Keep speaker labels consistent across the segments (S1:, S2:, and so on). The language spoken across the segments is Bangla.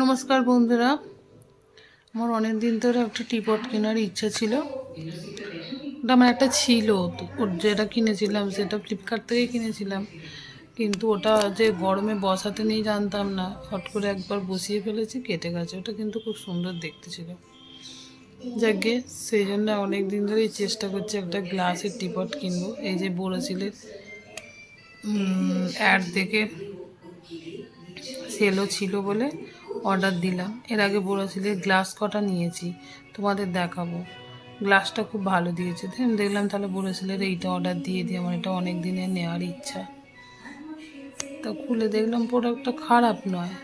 S1: নমস্কার বন্ধুরা, আমার অনেক দিন ধরে একটা টিপট কেনার ইচ্ছা ছিল। ওটা আমার একটা ছিল, ওর যেটা কিনেছিলাম সেটা ফ্লিপকার্ট থেকে কিনেছিলাম, কিন্তু ওটা যে গরমে বসাতে নেই জানতাম না। হট করে একবার বসিয়ে ফেলেছি, কেটে গেছে। ওটা কিন্তু খুব সুন্দর দেখতে ছিল। যাকে সেই জন্য অনেক দিন ধরেই চেষ্টা করছি একটা গ্লাসের টিপট কিনবো। এই যে বোরোসিলের অ্যাড দেখে সেলও ছিল বলে অর্ডার দিলাম। এর আগে বোরোসিলের গ্লাস কটা নিয়েছি, তোমাদের দেখাবো। গ্লাসটা খুব ভালো দিয়েছে, দেখলাম তাহলে বোরোসিলের এইটা অর্ডার দিয়ে দিই, আমার এটা অনেক দিনের নেওয়ার ইচ্ছা। তা খুলে দেখলাম প্রোডাক্টটা খারাপ নয়,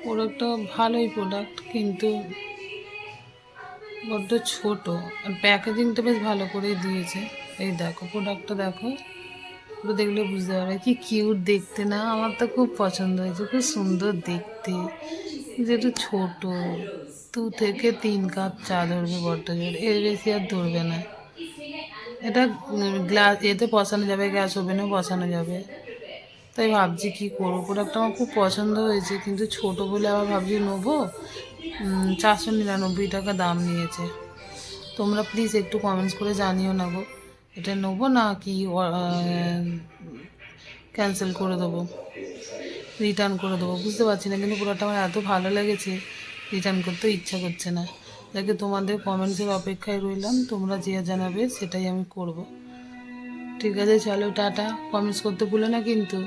S1: প্রোডাক্টটা ভালোই প্রোডাক্ট, কিন্তু বড্ড ছোট। আর প্যাকেজিংটা বেশ ভালো করেই দিয়েছে। এই দেখো প্রোডাক্টটা দেখো, পুরো দেখলে বুঝতে পারবে কি কিউট দেখতে না। আমার তো খুব পছন্দ হয়েছে, খুব সুন্দর দেখতে। যেটা ছোট, 2 থেকে 3 কাপ চা ধরবে, বড্ড জোর, এর বেশি আর ধরবে না। এটা গ্লাস এতে বসানো যাবে, গ্যাস ওভেনেও বসানো যাবে। তাই ভাবছি কি করবো। প্রোডাক্টটা আমার খুব পছন্দ হয়েছে, কিন্তু ছোট বলে আবার ভাবছি নেবো। 499 টাকা দাম নিয়েছে। তোমরা প্লিজ একটু কমেন্টস করে জানিও না গো, এটা নেবো না কি ক্যান্সেল করে দেবো, রিটার্ন করে দেবো, বুঝতে পারছি না। কিন্তু পুরোটা আমার এত ভালো লেগেছে, রিটার্ন করতেও ইচ্ছা করছে না। যাকে তোমাদের কমেন্টসের অপেক্ষায় রইলাম, তোমরা যে জানাবে সেটাই আমি করব। ঠিক আছে, চলো টাটা। কমেন্টস করতে ভুলো না কিন্তু।